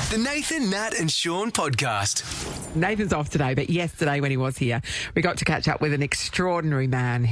The Nathan, Nat and Shaun podcast. Nathan's off today, but yesterday when he was here, we got to catch up with an extraordinary man.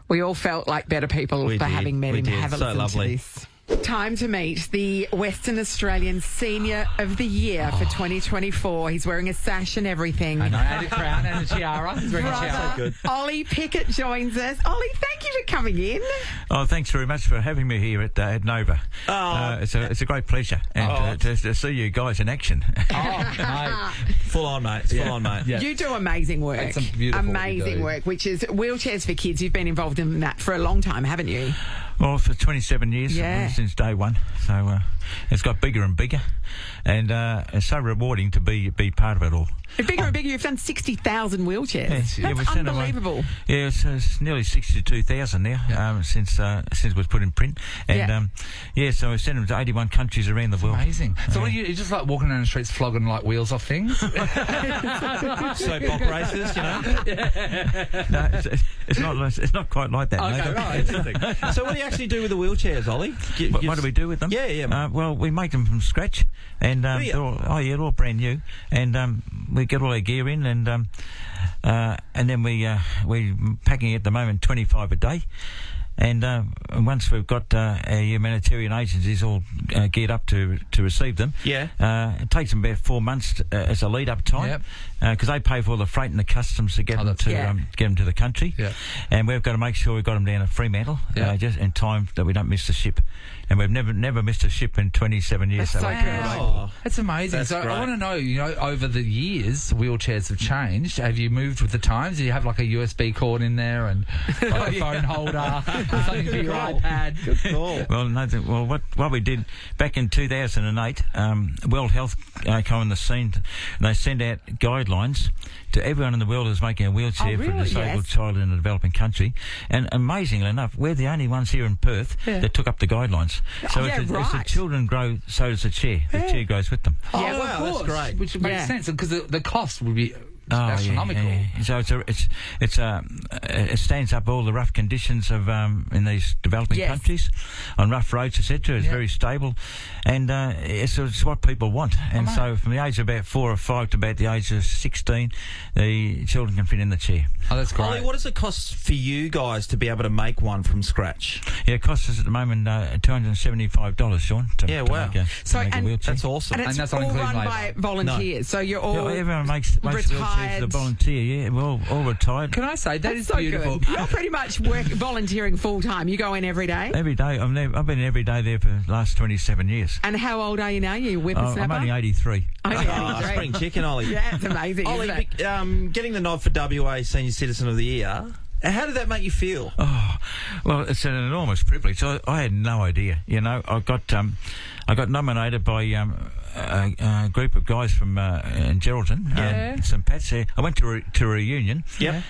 We all felt like better people for having met him. Have a listen to this. Time to meet the Western Australian Senior of the Year for 2024. He's wearing a sash and everything. I know, and a crown and a tiara. He's wearing a tiara. So good. Olly Pickett joins us. Olly, thank you for coming in. Oh, thanks very much for having me here at Nova. It's a great pleasure and to see you guys in action. Oh, mate. Full on, mate. It's full on, mate. Yeah. You do amazing work. It's beautiful amazing work, which is wheelchairs for kids. You've been involved in that for a long time, haven't you? Well, for 27 years, since day one. So it's got bigger and bigger, and it's so rewarding to be part of it all. Bigger and bigger. You've done 60,000 wheelchairs. That's we've unbelievable. It's nearly 62,000 now since it was put in print, and so we sent them to 81 countries around the world. Amazing. So what are you just like walking down the streets flogging like wheels off things? Soap opera races, you know. No, it's not quite like that. Okay, right. Interesting. So what do you actually do with the wheelchairs, Olly? What do we do with them? Yeah. Well, we make them from scratch, and they're all brand new, and we get all our gear in, and then we're packing at the moment 25 a day. And once we've got our humanitarian agencies all geared up to receive them, it takes them about 4 months as a lead-up time, because they pay for all the freight and the customs to get them to the country. Yeah. And we've got to make sure we've got them down at Fremantle just in time that we don't miss the ship. And we've never missed a ship in 27 years. That's so good. That's amazing. That's so great. I want to know, over the years, wheelchairs have changed. Have you moved with the times? Do you have like a USB cord in there and like a phone holder? Something for your iPad. Good call. Well, what we did back in 2008, World Health came on the scene, and they sent out guidelines to everyone in the world who's making a wheelchair for a disabled child in a developing country. And amazingly enough, we're the only ones here in Perth that took up the guidelines. So as the children grow, so does the chair. The chair grows with them. Oh, wow, that's great. Which makes sense, because the cost would be astronomical. So it stands up all the rough conditions of in these developing countries, on rough roads, etc. It's very stable, and it's what people want. And so from the age of about 4 or 5 to about the age of 16, the children can fit in the chair. Oh, that's great. Olly, what does it cost for you guys to be able to make one from scratch? Yeah, it costs us at the moment $275, Sean. To make a wheelchair. That's awesome. And it's all run by volunteers. So you're all everyone makes wheelchairs a volunteer. Yeah, we're all retired. Can I say that is so beautiful? Good. You're pretty much volunteering full time. You go in every day. Every day. I've been every day there for the last 27 years. And how old are you now? You whippersnapper? I'm only 83. Spring chicken, Olly. Yeah, it's amazing. Olly, getting the nod for WA Senior Citizen of the Year. How did that make you feel? Oh, well, it's an enormous privilege. I had no idea. I got nominated by a group of guys from Geraldton, St Pat's. I went to a reunion. Yep.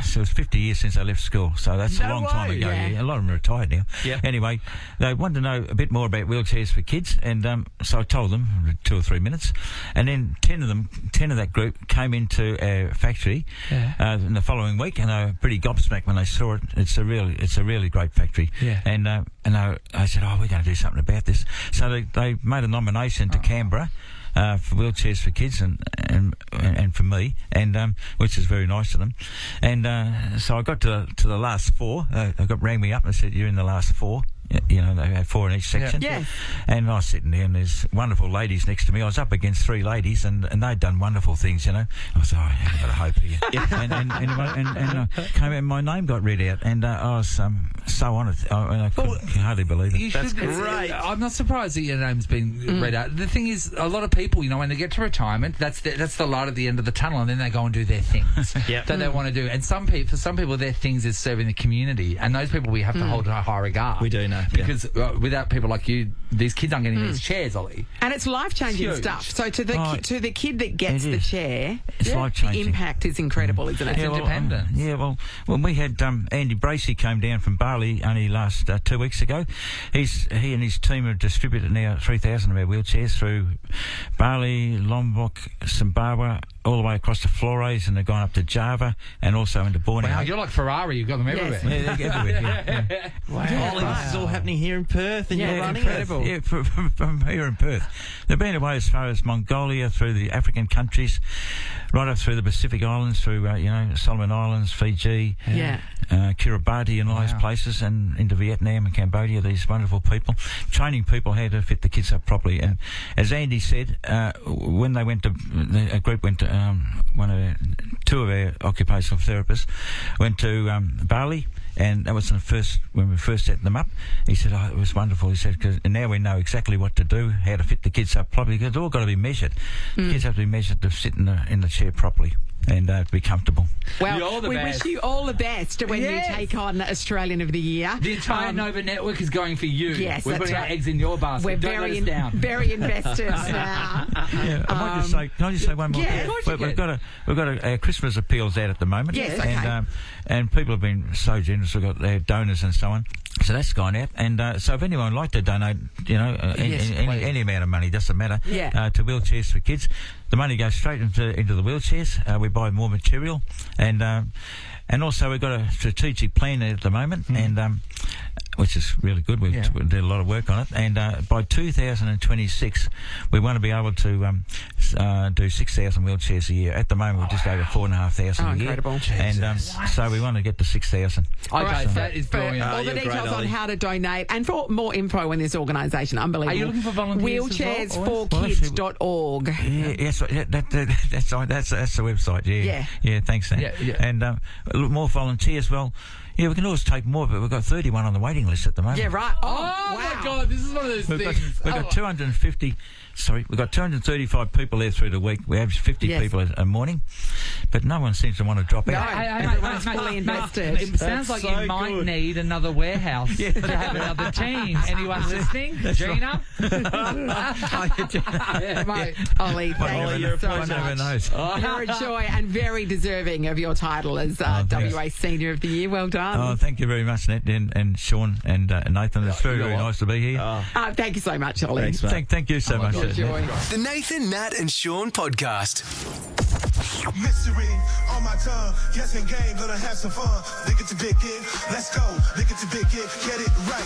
So it was 50 years since I left school, so that's a long time ago. Yeah. A lot of them are retired now. Yep. Anyway, they wanted to know a bit more about wheelchairs for kids, and so I told them in 2 or 3 minutes, and then 10 of that group came into our factory in the following week, and they were pretty gobsmacked when they saw it. It's a really great factory. Yeah. And I said, we're going to do something about this. So they made a nomination to Canberra for wheelchairs for kids and for me, and which is very nice of them. And so I got to the last 4. Rang me up and said, "You're in the last 4." They had 4 in each section. Yeah. And I was sitting there, and there's wonderful ladies next to me. I was up against 3 ladies, and they'd done wonderful things, I was like, I've got a hope here. And came out, my name got read out, and I was so honoured. I couldn't hardly believe it. That's great. I'm not surprised that your name's been read out. The thing is, a lot of people, when they get to retirement, that's the light at the end of the tunnel, and then they go and do their things that they want to do. And for some people, their things is serving the community, and those people we have to hold in high regard. We do know. Because without people like you, these kids aren't getting these chairs, Olly. And it's life-changing stuff. So to the kid that gets the chair, it's life-changing. The impact is incredible, isn't it? Independence. Well, we had Andy Bracey came down from Bali only last 2 weeks ago. He and his team have distributed now 3,000 of our wheelchairs through Bali, Lombok, Zimbabwe, all the way across to Flores, and they've gone up to Java and also into Borneo. Wow, you're like Ferrari. You've got them everywhere. Yeah, they're everywhere. Wow. Olly, this is all happening here in Perth, and you're running incredible. From here in Perth. They've been away as far as Mongolia, through the African countries, right up through the Pacific Islands, through Solomon Islands, Fiji, Kiribati, and all those places, and into Vietnam and Cambodia. These wonderful people training people how to fit the kids up properly. And as Andy said, when they went to a group went to two of our occupational therapists went to Bali. And that was when we first set them up. He said, it was wonderful. He said, and now we know exactly what to do, how to fit the kids up properly, because it's all got to be measured. The kids have to be measured to sit in the chair properly and to be comfortable. Well, we wish you all the best when you take on Australian of the Year. The entire Nova Network is going for you. Yes, we're putting our eggs in your basket. We're very invested now. Can I just say one more thing? We've got our Christmas appeals out at the moment. Yes, okay. And people have been so generous. We've got their donors and so on. So that's gone out. And so if anyone would like to donate, any amount of money, doesn't matter, to wheelchairs for kids, the money goes straight into the wheelchairs. We buy more material. And also we've got a strategic plan at the moment, and which is really good. We did a lot of work on it. And by 2026, we want to be able to do 6,000 wheelchairs a year. At the moment, we're just over 4,500 a year. Incredible. And so we want to get to 6,000. Okay, that is brilliant. All the details on how to donate and for more info on this organisation, unbelievable. Are you looking for volunteers Wheelchairsforkids.org. Yes, that's the website. Yeah, thanks, Nat. And more volunteers. Well, we can always take more, but we've got 31 on the waiting list at the moment. Yeah, right. Oh my God, this is one of those things. We've got 250. Sorry, we've got 235 people there through the week. We average 50 people a morning, but no one seems to want to drop out. Everyone's fully invested. It sounds like you might need another warehouse to have another team. Anyone listening? Gina? Ollie, thank you so much. You're a joy and very deserving of your title as WA Senior of the Year. Well done. Oh, thank you very much, Nat, and Sean and Nathan. It's very, very nice to be here. Thank you so much, Ollie. Thanks, thank you so much. Joy. The Nathan, Nat and Shaun podcast. Mystery on my tongue. Yes, and game, gonna have some fun. Lick it to Pickett, let's go. Lick it to Pickett, get it right.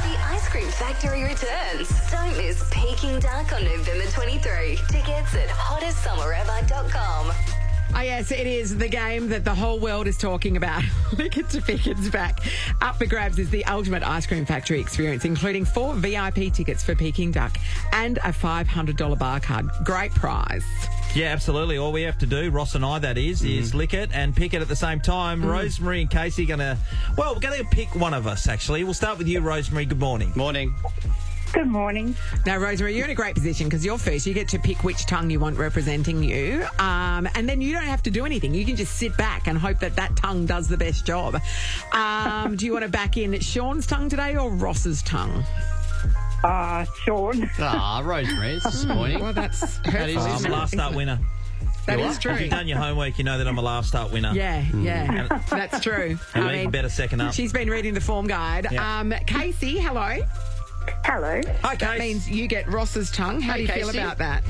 The Ice Cream Factory returns. Don't miss Peking Duck on November 23. Tickets at hottestsummerever.com. Oh, yes, it is the game that the whole world is talking about. Lick it to Pickett's back. Up for grabs is the ultimate ice cream factory experience, including 4 VIP tickets for Peking Duck and a $500 bar card. Great prize. Yeah, absolutely. All we have to do, Ross and I, that is lick it and pick it at the same time. Rosemary and Casey we're going to pick one of us, actually. We'll start with you, Rosemary. Good morning. Morning. Good morning. Now, Rosemary, you're in a great position because you're first. You get to pick which tongue you want representing you. And then you don't have to do anything. You can just sit back and hope that tongue does the best job. Do you want to back in Sean's tongue today or Ross's tongue? Sean. Rosemary, it's disappointing. Well, that's hurtful. I'm a last start winner. That is true. If you've done your homework, you know that I'm a last start winner. Yeah. That's true. And even better second up. She's been reading the form guide. Yeah. Casey, hello. Hello. Hi, Casey. That means you get Ross's tongue. How do you feel about that?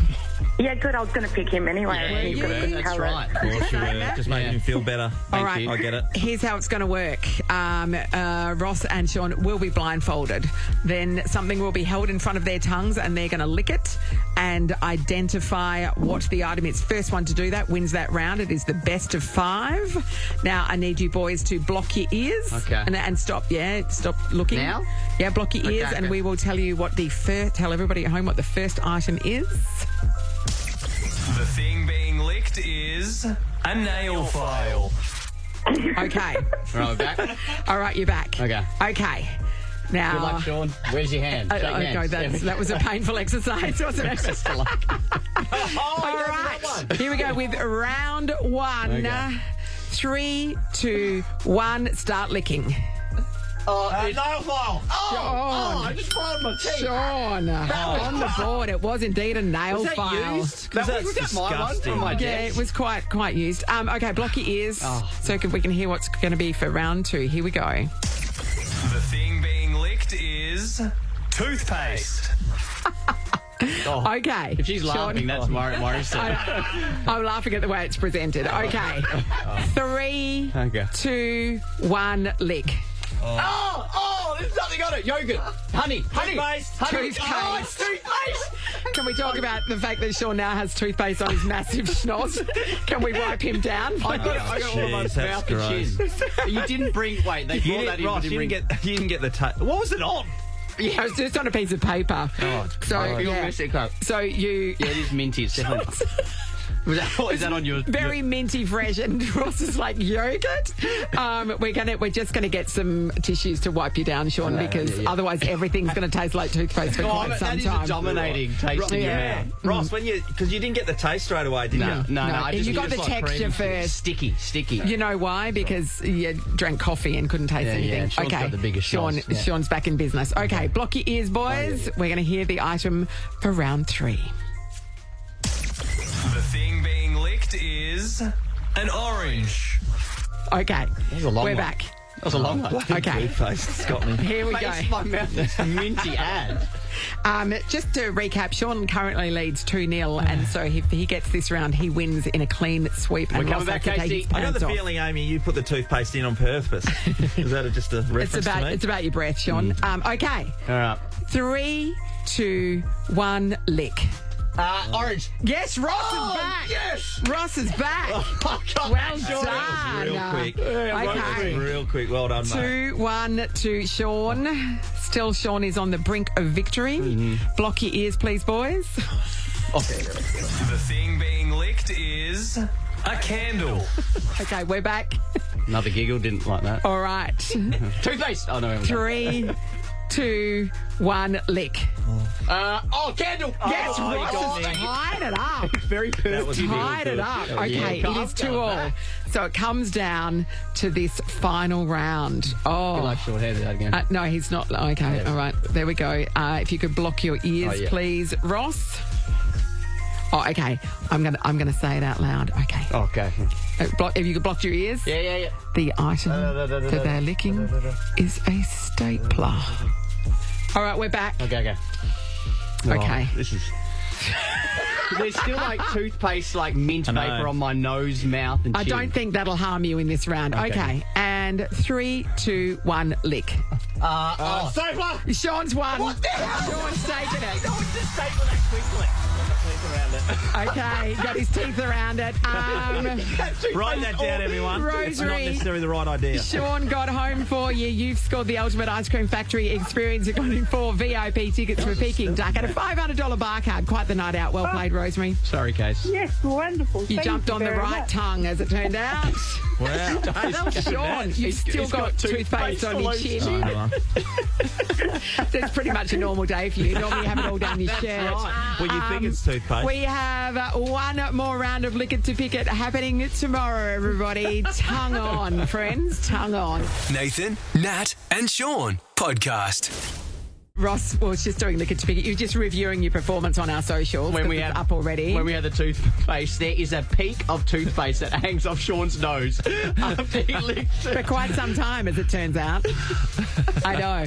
Yeah, good. I was going to pick him anyway. That's right. Of course you were. Just making him feel better. All right. I get it. Here's how it's going to work. Ross and Sean will be blindfolded. Then something will be held in front of their tongues and they're going to lick it and identify what the item is. First one to do that wins that round. It is the best of 5. Now, I need you boys to block your ears. Okay. And stop looking. Now? Yeah, block your ears and we will tell you tell everybody at home what the first item is. The thing being licked is a nail file. Okay. All right, we're back. All right, you're back. Okay. Now, good luck, Sean. Where's your hand? Shake hands. That was a painful exercise, wasn't it? Best of luck. All right. Here we go with round 1. Okay. 3, 2, 1. Start licking. Nail file. I just fired my teeth. Sean, on the board, it was indeed a nail file. Used? That's was that my one from my Yeah, it was quite used. Okay, block your ears so we can hear what's going to be for round 2. Here we go. The thing being licked is toothpaste. Okay. If she's laughing, that's Morris. I'm laughing at the way it's presented. Okay. 3, 2, 1, lick. there's nothing on it. Yogurt. Honey. Toothpaste. Toothpaste. Oh, it's toothpaste. Can we talk about the fact that Sean now has toothpaste on his massive schnoz? Can we wipe him down? I got almost mouth and chin. You didn't bring... Wait, they brought that in. Ross, you didn't get the taste. What was it on? Yeah, it was just on a piece of paper. Oh, so you'll miss it, Clark. So you... Yeah, it is minty. It's definitely... Is that on yours? Very minty fresh, and Ross is like yogurt. We're just gonna get some tissues to wipe you down, Sean, because otherwise everything's gonna taste like toothpaste for quite some time. That is a dominating taste in your mouth. Ross, because you didn't get the taste straight away, did you? No. I just you got the texture first. Sticky. You know why? Because you drank coffee and couldn't taste anything. Yeah, Sean's got the biggest Sean's back in business. Okay, block your ears, boys. We're gonna hear the item for round 3. The thing being licked is an orange. Okay, we're back. That was a long one. Okay. Toothpaste. It's got me. Here we go. My mouth is minty ad. Just to recap, Sean currently leads 2-0, and so if he gets this round, he wins in a clean sweep. We're coming back, Casey. I got the feeling, Amy, you put the toothpaste in on purpose. Is that just a reference to me? It's about your breath, Sean. Okay. All right. 3, 2, 1, lick. Orange. Yes, Ross is back. Yes. Ross is back. Oh, God, well Sean. done. Real quick. Okay. Real quick. Well done, mate. 2-1 to Sean. Still, Sean is on the brink of victory. Block your ears, please, boys. Okay. The thing being licked is a candle. Okay, we're back. Another giggle. Didn't like that. All right. Toothpaste. Oh, no. 3, 2, 1, lick. Candle. Yes, Ross has tied it up. Very personal. Tied it up. Okay, it is 2-2. So it comes down to this final round. I like short-handed again. No, he's not. Okay, all right. There we go. If you could block your ears, please, Ross. Oh, okay. I'm gonna say it out loud. Okay. Okay. If you could block your ears. Yeah. The item that they're licking is a stapler. All right, we're back. Okay. Okay. This is... There's still like toothpaste, like mint paper on my nose, mouth, and chin. I don't think that'll harm you in this round. Okay. And 3, 2, 1, lick. Stapler! Sean's won. What the hell? Sean's taken it. No, it's just staple that quickly. Okay, got his teeth around it. Write that down, everyone. It's not necessarily the right idea. Sean got home for you. You've scored the Ultimate Ice Cream Factory experience. You're going 4 VIP tickets for Peking Duck and a $500 bar card. Quite the night out. Well played, Rosemary. Sorry, Case. Yes, wonderful. You jumped on the right tongue, as it turned out. Wow. Well, Sean, you've still got toothpaste on your chin. That's pretty much a normal day for you. Normally you have it all down your shirt. Right. Well, you think it's toothpaste. We have one more round of Lick It to Pickett happening tomorrow, everybody. Tongue on, friends. Tongue on. Nathan, Nat, and Sean podcast. Ross was just doing Lick It to Pickett. You're just reviewing your performance on our socials. When we have up already. When we had the toothpaste, there is a peak of toothpaste that hangs off Sean's nose after he licked it. For quite some time, as it turns out. I know.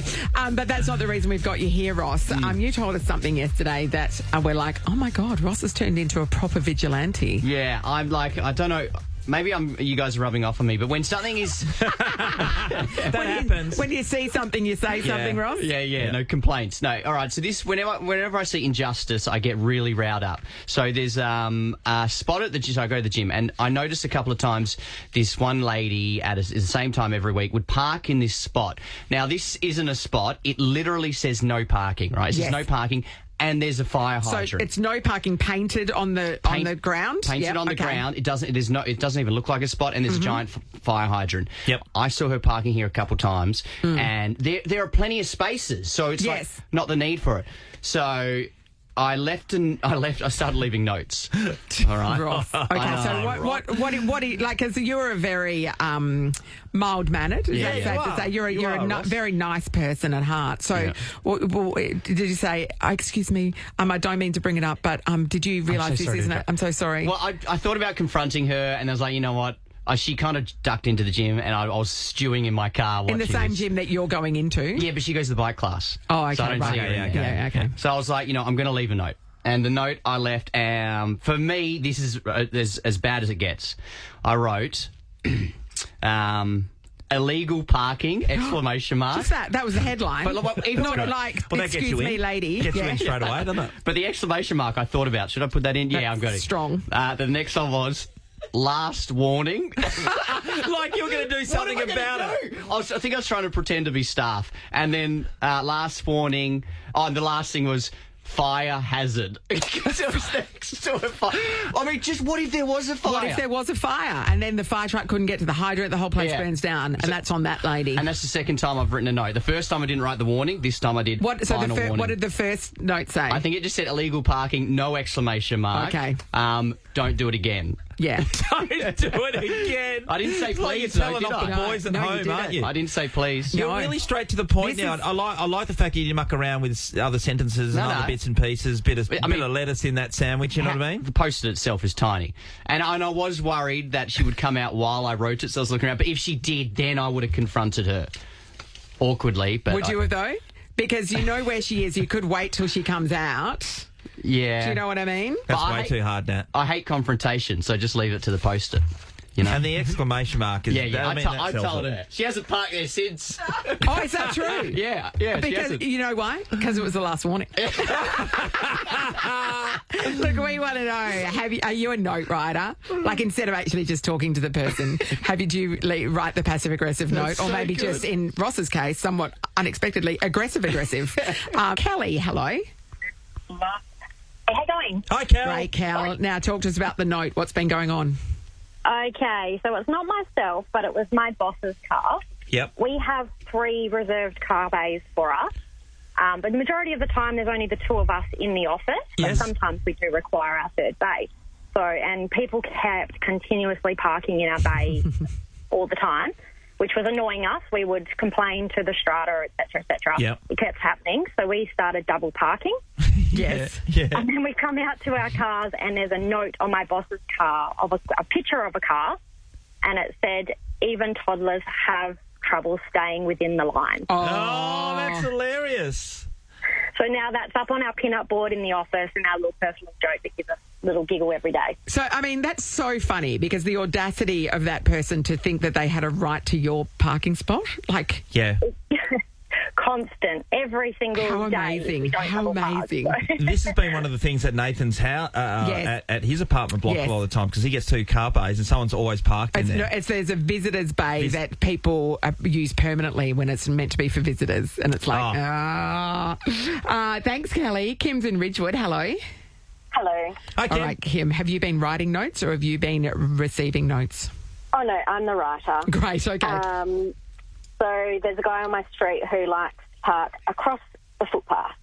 But that's not the reason we've got you here, Ross. You told us something yesterday that we're like, oh my God, Ross has turned into a proper vigilante. Yeah, I'm like, I don't know. Maybe you guys are rubbing off on me, but when something is... that happens. When you see something, you say something, Ross? Yeah, no complaints. No, all right, so this, whenever I see injustice, I get really riled up. So there's a spot at the gym, so I go to the gym, and I noticed a couple of times this one lady at the same time every week would park in this spot. Now, this isn't a spot. It literally says no parking, right? It says no parking. And there's a fire hydrant. So it's no parking painted on the ground? Painted on the ground. It doesn't even look like a spot, and there's a giant fire hydrant. Yep. I saw her parking here a couple times, and there are plenty of spaces, so it's like not the need for it. So I started leaving notes. All right. Ross. Okay, so what do you, like, because you're a very mild-mannered, is that safe to say? You're a very nice person at heart. So did you say, excuse me, I don't mean to bring it up, but did you realise this isn't it? I'm so sorry. Well, I thought about confronting her, and I was like, you know what? She kind of ducked into the gym, and I was stewing in my car watching in the same gym that you're going into? Yeah, but she goes to the bike class. Oh, okay. So I don't see her in there. Okay. So I was like, I'm going to leave a note. And the note I left, for me, this is as bad as it gets. I wrote, illegal parking, exclamation mark. Just that was the headline. But even not like, excuse me, lady. Gets you in straight away, doesn't it? But the exclamation mark I thought about. Should I put that in? Yeah, I'm going to. Strong. The next one was last warning. Like you were going to do something about it. I think I was trying to pretend to be staff. And then last warning. Oh, and the last thing was fire hazard. Because it was next to a fire. I mean, just what if there was a fire? What if there was a fire and then the fire truck couldn't get to the hydrant, the whole place burns down, and that's on that lady. And that's the second time I've written a note. The first time I didn't write the warning. This time I did. What did the first note say? I think it just said illegal parking, no exclamation mark. Okay. Don't do it again. Yeah. Don't do it again. I didn't say please. You're telling off the boys at home, aren't you? I didn't say please. You're really straight to the point now. I like the fact you didn't muck around with other sentences and other bits and pieces, bit of lettuce in that sandwich, you know what I mean? The post-it itself is tiny. And I was worried that she would come out while I wrote it, so I was looking around. But if she did, then I would have confronted her. Awkwardly. But would you have, though? Because you know where she is. You could wait till she comes out. Yeah. Do you know what I mean? That's way too hard, Nat. I hate confrontation, so just leave it to the post-it. You know? And the exclamation mark is... Yeah. I told her. She hasn't parked there since. Oh, is that true? Yeah. Because, you know why? Because it was the last warning. Look, we want to know, are you a note writer? Like, instead of actually just talking to the person, did you write the passive-aggressive note? Or maybe just, in Ross's case, somewhat unexpectedly, aggressive-aggressive. Kelly, hello. How you going? Hi, Cal. Great, Cal. Now, talk to us about the note. What's been going on? Okay, so it's not myself, but it was my boss's car. Yep. We have 3 reserved car bays for us, but the majority of the time there's only the 2 of us in the office. Yes. But sometimes we do require our 3rd bay. And people kept continuously parking in our bay all the time, which was annoying us. We would complain to the strata, et cetera. Yep. It kept happening, so we started double parking. Yes. Yeah. And then we come out to our cars, and there's a note on my boss's car of a picture of a car, and it said, even toddlers have trouble staying within the line. Oh, that's hilarious. So now that's up on our pin-up board in the office, and our little personal joke that gives us a little giggle every day. So, I mean, that's so funny, because the audacity of that person to think that they had a right to your parking spot, like... Yeah. Constant, every single How day. amazing! How amazing! This has been one of the things at Nathan's house, at his apartment block a lot of the time, because he gets 2 car bays and someone's always parked in there. There's a visitors bay that people use permanently when it's meant to be for visitors, and it's like, thanks, Kelly. Kim's in Ridgewood. Hello. Hello. Hi, Kim. All right, Kim. Have you been writing notes, or have you been receiving notes? Oh no, I'm the writer. Great. Okay. So there's a guy on my street who likes to park across the footpath,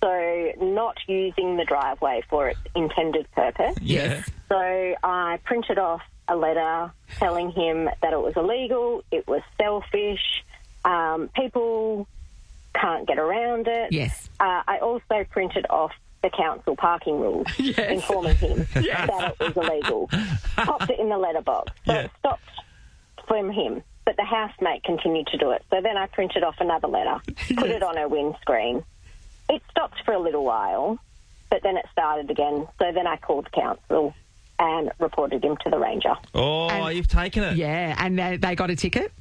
so not using the driveway for its intended purpose. Yes. So I printed off a letter telling him that it was illegal, it was selfish, people can't get around it. Yes. I also printed off the council parking rules, informing him that it was illegal. Popped it in the letterbox. So it stopped from him. But the housemate continued to do it. So then I printed off another letter, put it on her windscreen. It stopped for a little while, but then it started again. So then I called council and reported him to the ranger. Oh, you've taken it. Yeah, and they got a ticket?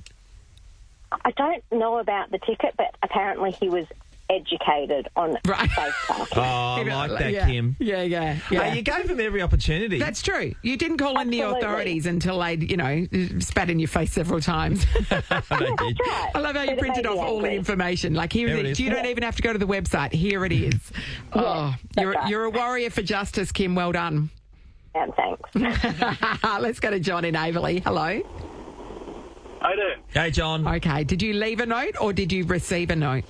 I don't know about the ticket, but apparently he was educated on safe parking. Oh, I like that, Kim. Yeah. Hey, you gave him every opportunity. That's true. You didn't call in the authorities until they'd, spat in your face several times. That's right. I love how you printed off all the information. Like, here it is. You don't even have to go to the website. Here it is. You're a warrior for justice, Kim. Well done. And thanks. Let's go to John in Averley. Hello. Hi there. Hey, John. Okay. Did you leave a note or did you receive a note?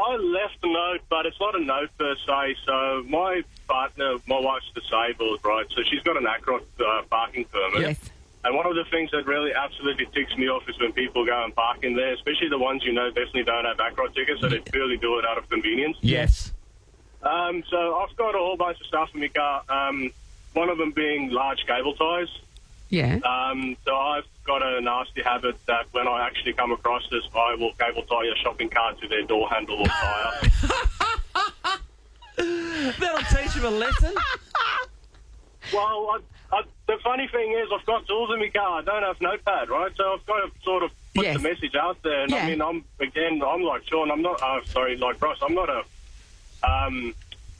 I left a note, but it's not a note per se. So my partner, my wife's disabled, right? So she's got an ACROT parking permit. Yes. And one of the things that really absolutely ticks me off is when people go and park in there, especially the ones definitely don't have ACROT tickets, so they purely do it out of convenience. Yes. So I've got a whole bunch of stuff in my car, one of them being large cable ties. Yeah. So I've got a nasty habit that when I actually come across this, I will cable tie a shopping cart to their door handle or tire. That'll teach him a lesson. Well, the funny thing is I've got tools in my car. I don't have Notepad, right? So I've got to sort of put the message out there. And I mean, I'm like Sean. I'm not, like Ross. I'm not a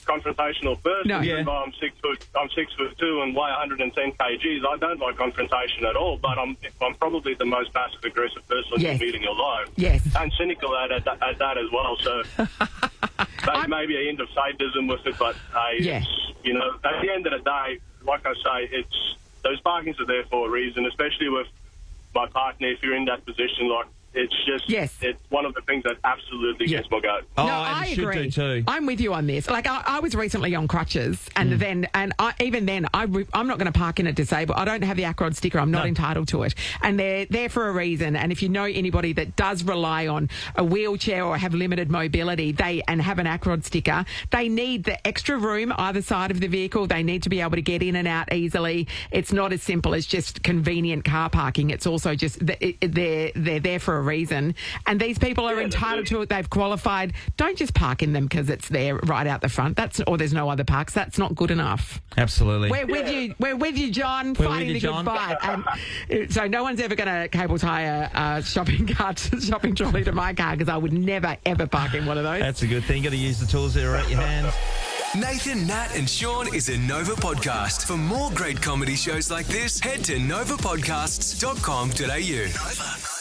confrontational person. No. Even though I'm 6'2" and weigh 110 kgs. I don't like confrontation at all. But I'm probably the most passive aggressive person you'll meet in your life. Yes. And cynical at that as well. So maybe a hint of sadism with it, but it's, you know, at the end of the day, like I say, those parkings are there for a reason, especially with my partner. If you're in that position, like, it's just, it's one of the things that absolutely gets my goat. No, I agree. Too. I'm with you on this. Like, I was recently on crutches, and I'm not going to park in a disabled. I don't have the Acrod sticker. I'm not entitled to it, and they're there for a reason. And if you know anybody that does rely on a wheelchair or have limited mobility, and have an Acrod sticker, they need the extra room either side of the vehicle. They need to be able to get in and out easily. It's not as simple as just convenient car parking. It's also just they're there for a reason, and these people are entitled to it. They've qualified. Don't just park in them because it's there right out the front. Or there's no other parks. That's not good enough. Absolutely. We're with you. We're with you, John. We're fighting with you, the John. good fight. And so no one's ever going to cable tie a shopping trolley to my car, because I would never ever park in one of those. That's a good thing. You got to use the tools that are at your hands. Nathan, Nat and Sean is a Nova podcast. For more great comedy shows like this, head to novapodcasts.com.au. Nova.